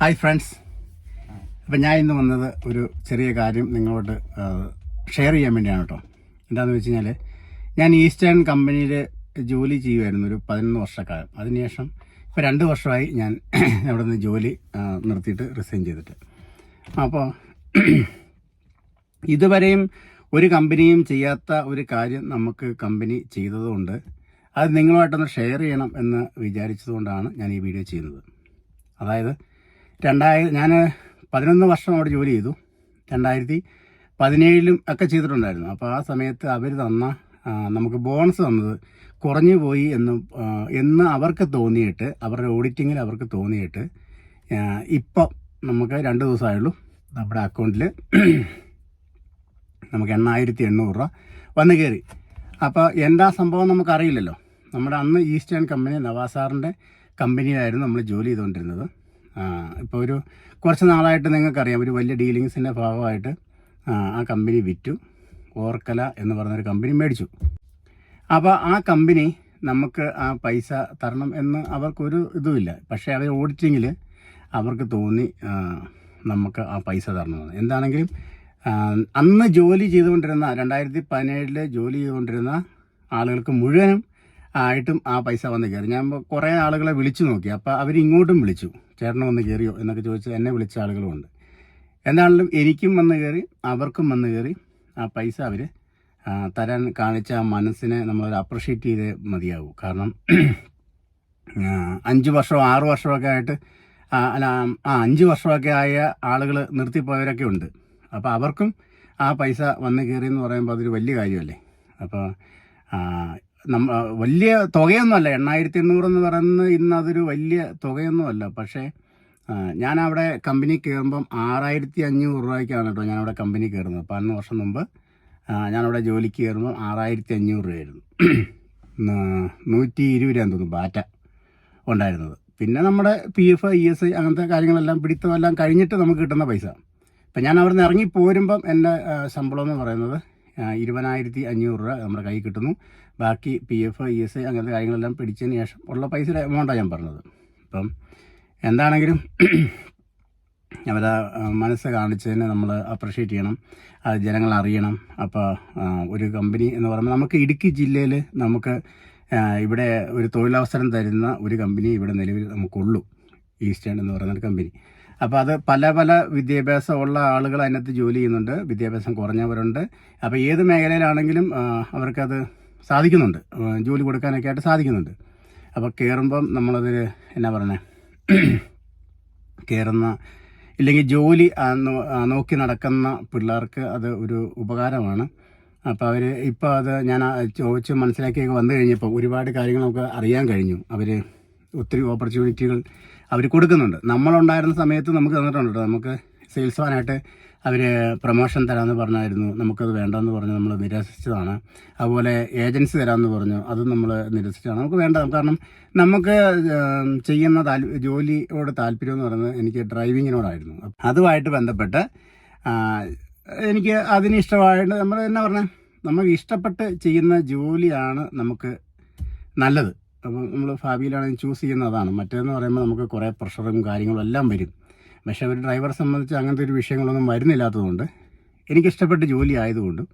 Hi friends. അപ്പം ഞാൻ ഇന്ന് വന്നത് ഒരു ചെറിയ കാര്യം നിങ്ങളോട് ഷെയർ ചെയ്യാൻ വേണ്ടിയാണ് കേട്ടോ. എന്താണെന്ന് വെച്ച് കഴിഞ്ഞാൽ ഞാൻ ഈസ്റ്റേൺ കമ്പനിയിൽ ജോലി ചെയ്യുമായിരുന്നു ഒരു 11 വർഷക്കാലം. അതിനുശേഷം ഇപ്പോൾ 2 വർഷമായി ഞാൻ അവിടെ നിന്ന് ജോലി നിർത്തിയിട്ട് റിസൈൻ ചെയ്തിട്ട്. അപ്പോൾ ഇതുവരെയും ഒരു കമ്പനിയും ചെയ്യാത്ത ഒരു കാര്യം നമുക്ക് കമ്പനി ചെയ്തതുകൊണ്ട് അത് നിങ്ങളുമായിട്ടൊന്ന് ഷെയർ ചെയ്യണം എന്ന് വിചാരിച്ചതുകൊണ്ടാണ് ഞാൻ ഈ വീഡിയോ ചെയ്യുന്നത്. അതായത് ഞാൻ 11 വർഷം അവിടെ ജോലി ചെയ്തു. 2017 ഒക്കെ ചെയ്തിട്ടുണ്ടായിരുന്നു. അപ്പോൾ ആ സമയത്ത് അവർ തന്ന നമുക്ക് ബോണസ് തന്നത് കുറഞ്ഞു പോയി എന്ന് അവർക്ക് തോന്നിയിട്ട്, അവരുടെ ഓഡിറ്റിങ്ങിൽ അവർക്ക് തോന്നിയിട്ട് ഇപ്പം നമുക്ക് 2 ദിവസമായുള്ളൂ നമ്മുടെ അക്കൗണ്ടിൽ നമുക്ക് 8,800 രൂപ വന്ന് കയറി. അപ്പോൾ എന്താ സംഭവം നമുക്കറിയില്ലല്ലോ. നമ്മുടെ അന്ന് ഈസ്റ്റേൺ കമ്പനി നവാസാറിൻ്റെ കമ്പനിയിലായിരുന്നു നമ്മൾ ജോലി ചെയ്തുകൊണ്ടിരുന്നത്. ഇപ്പോൾ ഒരു കുറച്ച് നാളായിട്ട് നിങ്ങൾക്കറിയാം, ഒരു വലിയ ഡീലിങ്സിൻ്റെ ഭാഗമായിട്ട് ആ കമ്പനി വിറ്റു. ഓർക്കല എന്ന് പറഞ്ഞൊരു കമ്പനി മേടിച്ചു. അപ്പോൾ ആ കമ്പനി നമുക്ക് ആ പൈസ തരണം എന്ന് അവർക്കൊരു ഇതുമില്ല. പക്ഷേ അവർ ഓഡിറ്റിങ്ങിൽ അവർക്ക് തോന്നി നമുക്ക് ആ പൈസ തരണമെന്ന്. എന്താണെങ്കിലും അന്ന് ജോലി ചെയ്തുകൊണ്ടിരുന്ന 2017 ജോലി ചെയ്തുകൊണ്ടിരുന്ന ആളുകൾക്ക് മുഴുവനും ആയിട്ടും ആ പൈസ വന്ന് കയറി. ഞാൻ കുറേ ആളുകളെ വിളിച്ചു നോക്കി. അപ്പോൾ അവരിങ്ങോട്ടും വിളിച്ചു, ചേട്ടന് വന്ന് കയറിയോ എന്നൊക്കെ ചോദിച്ച് എന്നെ വിളിച്ച ആളുകളുമുണ്ട്. എന്താണെങ്കിലും എനിക്കും വന്ന് കയറി, അവർക്കും വന്ന് കയറി. ആ പൈസ അവർ തരാൻ കാണിച്ച ആ മനസ്സിനെ നമ്മളൊരു അപ്രിഷ്യേറ്റ് ചെയ്തേ മതിയാവും. കാരണം 5 വർഷമോ 6 വർഷമൊക്കെ ആയിട്ട് 5 വർഷമൊക്കെ ആയ ആളുകൾ നിർത്തിപ്പോയവരൊക്കെ ഉണ്ട്. അപ്പോൾ അവർക്കും ആ പൈസ വന്ന് കയറി എന്ന് പറയുമ്പോൾ അതൊരു വലിയ കാര്യമല്ലേ. അപ്പോൾ വലിയ തുകയൊന്നുമല്ല, 8,800 എന്ന് പറയുന്നത് ഇന്ന് അതൊരു വലിയ തുകയൊന്നുമല്ല. പക്ഷേ ഞാൻ അവിടെ കമ്പനി കയറുമ്പം 6,500 രൂപയ്ക്കാണ് കേട്ടോ ഞാനവിടെ കമ്പനി കയറുന്നത്. 11 വർഷം മുമ്പ് ഞാനവിടെ ജോലിക്ക് കയറുമ്പോൾ 6,500 രൂപയായിരുന്നു. 120 രൂപയാന്ന് തോന്നുന്നു ബാറ്റ ഉണ്ടായിരുന്നത്. പിന്നെ നമ്മുടെ PF ESI അങ്ങനത്തെ കാര്യങ്ങളെല്ലാം പിടിത്തമെല്ലാം കഴിഞ്ഞിട്ട് നമുക്ക് കിട്ടുന്ന പൈസ. ഇപ്പം ഞാൻ അവിടെ നിന്ന് ഇറങ്ങി പോരുമ്പം എൻ്റെ ശമ്പളം എന്ന് പറയുന്നത് 20,500 രൂപ നമ്മുടെ കയ്യിൽ കിട്ടുന്നു. ബാക്കി PF ESI അങ്ങനത്തെ കാര്യങ്ങളെല്ലാം പിടിച്ചതിന് ശേഷം ഉള്ള പൈസയുടെ എമൗണ്ടാണ് ഞാൻ പറഞ്ഞത്. അപ്പം എന്താണെങ്കിലും അവരെ മനസ്സ് കാണിച്ചതിന് നമ്മൾ അപ്രിഷ്യേറ്റ് ചെയ്യണം, അത് ജനങ്ങൾ അറിയണം. അപ്പോൾ ഒരു കമ്പനി എന്ന് പറയുമ്പോൾ നമുക്ക് ഇടുക്കി ജില്ലയിൽ നമുക്ക് ഇവിടെ ഒരു തൊഴിലവസരം തരുന്ന ഒരു കമ്പനി ഇവിടെ നിലവിൽ നമുക്കുള്ളൂ, ഈസ്റ്റേൺ എന്ന് പറയുന്നൊരു കമ്പനി. അപ്പോൾ അത് പല വിദ്യാഭ്യാസമുള്ള ആളുകൾ അതിനകത്ത് ജോലി ചെയ്യുന്നുണ്ട്, വിദ്യാഭ്യാസം കുറഞ്ഞവരുണ്ട്. അപ്പോൾ ഏത് മേഖലയിലാണെങ്കിലും അവർക്കത് സാധിക്കുന്നുണ്ട്, ജോലി കൊടുക്കാനൊക്കെ ആയിട്ട് സാധിക്കുന്നുണ്ട്. അപ്പോൾ കയറുമ്പം നമ്മളത് എന്നാ പറയുന്നത്, കയറുന്ന ഇല്ലെങ്കിൽ ജോലി നോക്കി നടക്കുന്ന പിള്ളേർക്ക് അത് ഒരു ഉപകാരമാണ്. അപ്പോൾ അവർ ഇപ്പോൾ അത് ഞാൻ ചോദിച്ച് മനസ്സിലാക്കിയൊക്കെ വന്നു കഴിഞ്ഞപ്പോൾ ഒരുപാട് കാര്യങ്ങൾ നമുക്ക് അറിയാൻ കഴിഞ്ഞു. അവർ ഒത്തിരി ഓപ്പർച്യൂണിറ്റികൾ അവർ കൊടുക്കുന്നുണ്ട്. നമ്മളുണ്ടായിരുന്ന സമയത്ത് നമുക്ക് തന്നിട്ടുണ്ട് കേട്ടോ. നമുക്ക് സെയിൽസ്മാനായിട്ട് അവർ പ്രൊമോഷൻ തരാമെന്ന് പറഞ്ഞായിരുന്നു, നമുക്കത് വേണ്ടെന്ന് പറഞ്ഞ് നമ്മൾ നിരസിച്ചതാണ്. അതുപോലെ ഏജൻസി തരാമെന്ന് പറഞ്ഞു, അതും നമ്മൾ നിരസിച്ചതാണ്. നമുക്ക് വേണ്ട, കാരണം നമുക്ക് ചെയ്യുന്ന ജോലിയോട് താല്പര്യം എന്ന് പറയുന്നത് എനിക്ക് ഡ്രൈവിങ്ങിനോടായിരുന്നു. അതുമായിട്ട് ബന്ധപ്പെട്ട് എനിക്ക് അതിന് ഇഷ്ടമായിട്ട് നമ്മൾ എന്നാ പറഞ്ഞാൽ നമുക്ക് ഇഷ്ടപ്പെട്ട് ചെയ്യുന്ന ജോലിയാണ് നമുക്ക് നല്ലത്. അപ്പോൾ നമ്മൾ ഭാവിയിലാണെങ്കിൽ ചൂസ് ചെയ്യുന്ന അതാണ്. മറ്റേതെന്ന് പറയുമ്പോൾ നമുക്ക് കുറേ പ്രഷറും കാര്യങ്ങളും എല്ലാം വരും. പക്ഷേ ഒരു ഡ്രൈവറെ സംബന്ധിച്ച് അങ്ങനത്തെ ഒരു വിഷയങ്ങളൊന്നും വരുന്നില്ലാത്തതുകൊണ്ട് എനിക്കിഷ്ടപ്പെട്ട ജോലി ആയതുകൊണ്ടും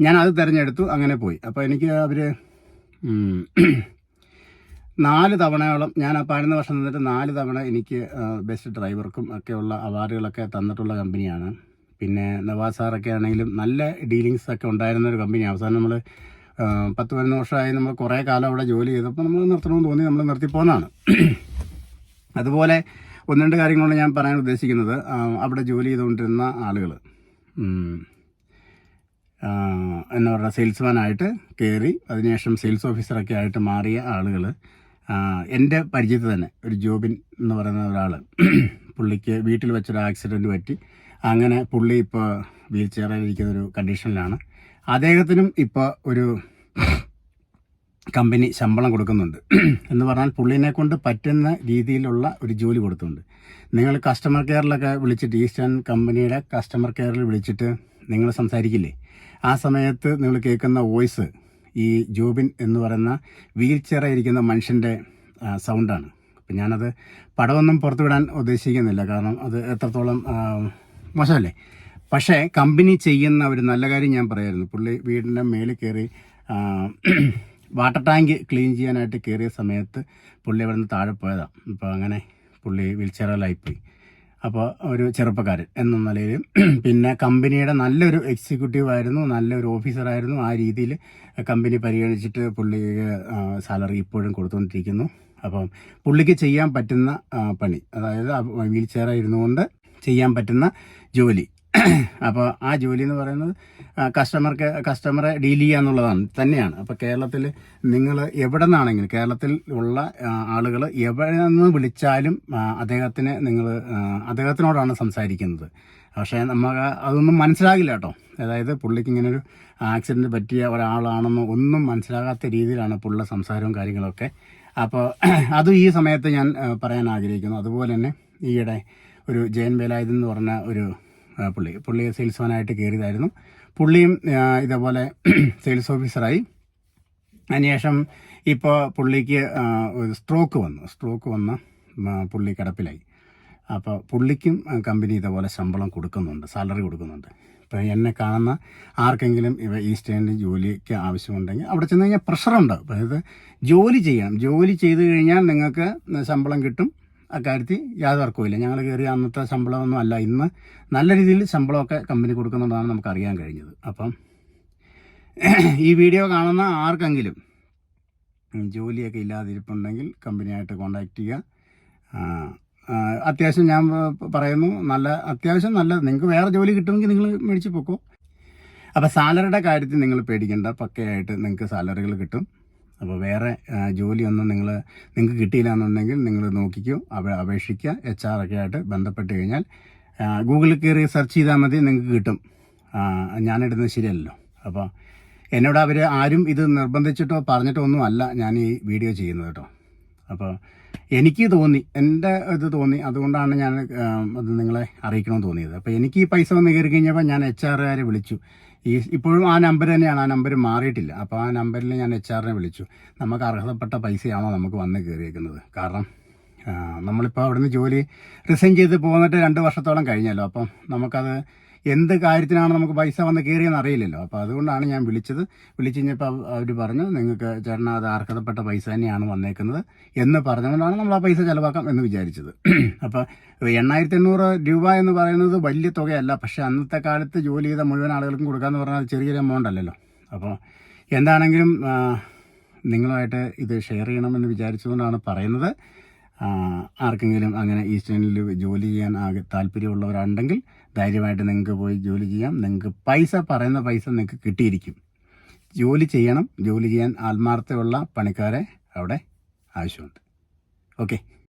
ഞാൻ അത് തിരഞ്ഞെടുത്തു, അങ്ങനെ പോയി. അപ്പോൾ എനിക്ക് അവർ 4 തവണയോളം ഞാൻ ആ 11 വർഷം നിന്നിട്ട് 4 തവണ എനിക്ക് ബെസ്റ്റ് ഡ്രൈവർക്കും ഒക്കെയുള്ള അവാർഡുകളൊക്കെ തന്നിട്ടുള്ള കമ്പനിയാണ്. പിന്നെ നവാസാറൊക്കെ ആണെങ്കിലും നല്ല ഡീലിങ്സ് ഒക്കെ ഉണ്ടായിരുന്ന ഒരു കമ്പനി. അവസാനം നമ്മൾ 10-11 വർഷമായി നമ്മൾ കുറേ കാലം അവിടെ ജോലി ചെയ്തപ്പോൾ നമ്മൾ നിർത്തണമെന്ന് തോന്നി, നമ്മൾ നിർത്തിപ്പോന്നാണ്. അതുപോലെ 1-2 കാര്യങ്ങളാണ് ഞാൻ പറയാൻ ഉദ്ദേശിക്കുന്നത്. അവിടെ ജോലി ചെയ്തുകൊണ്ടിരുന്ന ആളുകൾ എന്താ പറയുക, സെയിൽസ്മാനായിട്ട് കയറി അതിനുശേഷം സെയിൽസ് ഓഫീസറൊക്കെ ആയിട്ട് മാറിയ ആളുകൾ എൻ്റെ പരിചയത്തിൽ തന്നെ ഒരു ജോബിൻ എന്ന് പറയുന്ന ഒരാൾ, പുള്ളിക്ക് വീട്ടിൽ വെച്ചൊരു ആക്സിഡൻറ്റ് പറ്റി. അങ്ങനെ പുള്ളി ഇപ്പോൾ വീൽ ചെയറിൽ ഇരിക്കുന്നൊരു കണ്ടീഷനിലാണ്. അദ്ദേഹത്തിനും ഇപ്പോൾ ഒരു കമ്പനി ശമ്പളം കൊടുക്കുന്നുണ്ട്. എന്ന് പറഞ്ഞാൽ പുള്ളിനെ കൊണ്ട് പറ്റുന്ന രീതിയിലുള്ള ഒരു ജോലി കൊടുക്കുന്നുണ്ട്. നിങ്ങൾ കസ്റ്റമർ കെയറിലൊക്കെ വിളിച്ചിട്ട്, ഈസ്റ്റേൺ കമ്പനിയുടെ കസ്റ്റമർ കെയറിൽ വിളിച്ചിട്ട് നിങ്ങൾ സംസാരിക്കില്ലേ, ആ സമയത്ത് നിങ്ങൾ കേൾക്കുന്ന വോയിസ് ഈ ജോബിൻ എന്ന് പറയുന്ന വീൽ ചെയറിൽ ഇരിക്കുന്ന മനുഷ്യൻ്റെ സൗണ്ടാണ്. അപ്പം ഞാനത് പടമൊന്നും പുറത്തു വിടാൻ ഉദ്ദേശിക്കുന്നില്ല, കാരണം അത് എത്രത്തോളം മോശമല്ലേ. പക്ഷേ കമ്പനി ചെയ്യുന്ന ഒരു നല്ല കാര്യം ഞാൻ പറയായിരുന്നു. പുള്ളി വീടിൻ്റെ മേളിൽ കയറി വാട്ടർ ടാങ്ക് ക്ലീൻ ചെയ്യാനായിട്ട് കയറിയ സമയത്ത് പുള്ളി അവിടെ നിന്ന് താഴെ പോയതാണ്. അപ്പോൾ അങ്ങനെ പുള്ളി വീൽചെയറിലായിപ്പോയി. അപ്പോൾ ഒരു ചെറുപ്പക്കാരൻ എന്ന നിലയിൽ പിന്നെ കമ്പനിയുടെ നല്ലൊരു എക്സിക്യൂട്ടീവ് ആയിരുന്നു, നല്ലൊരു ഓഫീസറായിരുന്നു. ആ രീതിയിൽ കമ്പനി പരിഗണിച്ചിട്ട് പുള്ളിക്ക് സാലറി ഇപ്പോഴും കൊടുത്തുകൊണ്ടിരിക്കുന്നു. അപ്പം പുള്ളിക്ക് ചെയ്യാൻ പറ്റുന്ന പണി, അതായത് വീൽ ചെയറിൽ ഇരുന്നുകൊണ്ട് ചെയ്യാൻ പറ്റുന്ന ജോലി. അപ്പോൾ ആ ജോലി എന്ന് പറയുന്നത് കസ്റ്റമറെ ഡീൽ ചെയ്യുക എന്നുള്ളതാണ് തന്നെയാണ്. അപ്പോൾ കേരളത്തിൽ നിങ്ങൾ എവിടെ നിന്നാണെങ്കിലും, കേരളത്തിൽ ഉള്ള ആളുകൾ എവിടെ നിന്ന് വിളിച്ചാലും അദ്ദേഹത്തിനോടാണ് സംസാരിക്കുന്നത്. പക്ഷേ നമുക്ക് അതൊന്നും മനസ്സിലാകില്ല കേട്ടോ. അതായത് പുള്ളിക്ക് ഇങ്ങനൊരു ആക്സിഡൻറ്റ് പറ്റിയ ഒരാളാണെന്ന് ഒന്നും മനസ്സിലാകാത്ത രീതിയിലാണ് പുള്ളിയുടെ സംസാരവും കാര്യങ്ങളൊക്കെ. അപ്പോൾ അതും ഈ സമയത്ത് ഞാൻ പറയാൻ ആഗ്രഹിക്കുന്നു. അതുപോലെ തന്നെ ഈയിടെ ഒരു ജയൻ വേലായുധൻ എന്ന് പറഞ്ഞ ഒരു പുള്ളി സെയിൽസ്മാനായിട്ട് കയറിയതായിരുന്നു. പുള്ളിയും ഇതേപോലെ സെയിൽസ് ഓഫീസറായി. അതിനുശേഷം ഇപ്പോൾ പുള്ളിക്ക് ഒരു സ്ട്രോക്ക് വന്ന് പുള്ളി കിടപ്പിലായി. അപ്പോൾ പുള്ളിക്കും കമ്പനി ഇതേപോലെ ശമ്പളം കൊടുക്കുന്നുണ്ട്, സാലറി കൊടുക്കുന്നുണ്ട്. ഇപ്പോൾ എന്നെ കാണുന്ന ആർക്കെങ്കിലും ഈസ്റ്റ് ഏണ്ടിൽ ജോലിക്ക് ആവശ്യമുണ്ടെങ്കിൽ അവിടെ ചെന്ന് കഴിഞ്ഞാൽ പ്രഷറുണ്ട്. അതായത് ജോലി ചെയ്യണം, ജോലി ചെയ്ത് കഴിഞ്ഞാൽ നിങ്ങൾക്ക് ശമ്പളം കിട്ടും. അക്കാര്യത്തിൽ യാതൊരു തർക്കവുമില്ല. ഞങ്ങൾ കയറിയ അന്നത്തെ ശമ്പളമൊന്നും അല്ല, ഇന്ന് നല്ല രീതിയിൽ ശമ്പളമൊക്കെ കമ്പനി കൊടുക്കുന്നുണ്ടെന്നാണ് നമുക്ക് അറിയാൻ കഴിഞ്ഞത്. അപ്പം ഈ വീഡിയോ കാണുന്ന ആർക്കെങ്കിലും ജോലിയൊക്കെ ഇല്ലാതിരിപ്പുണ്ടെങ്കിൽ കമ്പനിയായിട്ട് കോൺടാക്റ്റ് ചെയ്യുക. അത്യാവശ്യം ഞാൻ പറയുന്നു, അത്യാവശ്യം നല്ല നിങ്ങൾക്ക് വേറെ ജോലി കിട്ടുമെങ്കിൽ നിങ്ങൾ മേടിച്ച് പോക്കോ. അപ്പോൾ സാലറിയുടെ കാര്യത്തിൽ നിങ്ങൾ പേടിക്കേണ്ട, പക്കയായിട്ട് നിങ്ങൾക്ക് സാലറികൾ കിട്ടും. അപ്പോൾ വേറെ ജോലിയൊന്നും നിങ്ങൾക്ക് കിട്ടിയില്ല എന്നുണ്ടെങ്കിൽ നിങ്ങൾ നോക്കിക്കോ, അപേക്ഷിക്കുക. HR ഒക്കെ ആയിട്ട് ബന്ധപ്പെട്ട് കഴിഞ്ഞാൽ ഗൂഗിളിൽ കയറി സെർച്ച് ചെയ്താൽ മതി, നിങ്ങൾക്ക് കിട്ടും. ഞാനിടുന്നത് ശരിയല്ലല്ലോ. അപ്പോൾ എന്നോട് അവർ ആരും ഇത് നിർബന്ധിച്ചിട്ടോ പറഞ്ഞിട്ടോ ഒന്നും അല്ല ഞാൻ ഈ വീഡിയോ ചെയ്യുന്നത് കേട്ടോ. അപ്പോൾ എനിക്ക് തോന്നി, എൻ്റെ ഇത് തോന്നി, അതുകൊണ്ടാണ് ഞാൻ അത് നിങ്ങളെ അറിയിക്കണമെന്ന് തോന്നിയത്. അപ്പോൾ എനിക്ക് ഈ പൈസ വന്ന് കയറി കഴിഞ്ഞപ്പോൾ ഞാൻ HR വിളിച്ചു. ഇപ്പോഴും ആ നമ്പർ തന്നെയാണ്, ആ നമ്പർ മാറിയിട്ടില്ല. അപ്പോൾ ആ നമ്പറിൽ ഞാൻ HR വിളിച്ചു. നമുക്ക് അർഹതപ്പെട്ട പൈസയാണോ നമുക്ക് വന്ന് കയറിയേക്കുന്നത്? കാരണം നമ്മളിപ്പോൾ അവിടുന്ന് ജോലി റിസൈൻ ചെയ്ത് പോന്നിട്ട് 2 വർഷത്തോളം കഴിഞ്ഞല്ലോ. അപ്പം നമുക്കത് എന്ത് കാര്യത്തിനാണ് നമുക്ക് പൈസ വന്ന് കയറിയെന്ന് അറിയില്ലല്ലോ. അപ്പോൾ അതുകൊണ്ടാണ് ഞാൻ വിളിച്ചു കഴിഞ്ഞപ്പോൾ അവർ പറഞ്ഞു, നിങ്ങൾക്ക് ചേട്ടൻ അത് അർഹതപ്പെട്ട പൈസ തന്നെയാണ് വന്നേക്കുന്നത് എന്ന് പറഞ്ഞതുകൊണ്ടാണ് നമ്മൾ ആ പൈസ ചിലവാക്കാം എന്ന് വിചാരിച്ചത്. അപ്പോൾ 8,800 രൂപ എന്ന് പറയുന്നത് വലിയ തുകയല്ല. പക്ഷേ അന്നത്തെ കാലത്ത് ജോലി ചെയ്ത മുഴുവൻ ആളുകൾക്കും കൊടുക്കാമെന്ന് പറഞ്ഞാൽ ചെറിയൊരു എമൗണ്ട് അല്ലല്ലോ. അപ്പോൾ എന്താണെങ്കിലും നിങ്ങളുമായിട്ട് ഇത് ഷെയർ ചെയ്യണമെന്ന് വിചാരിച്ചുകൊണ്ടാണ് പറയുന്നത്. ആർക്കെങ്കിലും അങ്ങനെ ഈസ്റ്റ് ഏണ്ടിൽ ജോലി ചെയ്യാൻ താല്പര്യമുള്ളവരുണ്ടെങ്കിൽ ധൈര്യമായിട്ട് നിങ്ങൾക്ക് പോയി ജോലി ചെയ്യാം. നിങ്ങൾക്ക് പറയുന്ന പൈസ നിങ്ങൾക്ക് കിട്ടിയിരിക്കും. ജോലി ചെയ്യണം, ജോലി ചെയ്യാൻ ആത്മാർത്ഥമുള്ള പണിക്കാരെ അവിടെ ആവശ്യമുണ്ട്. ഓക്കെ.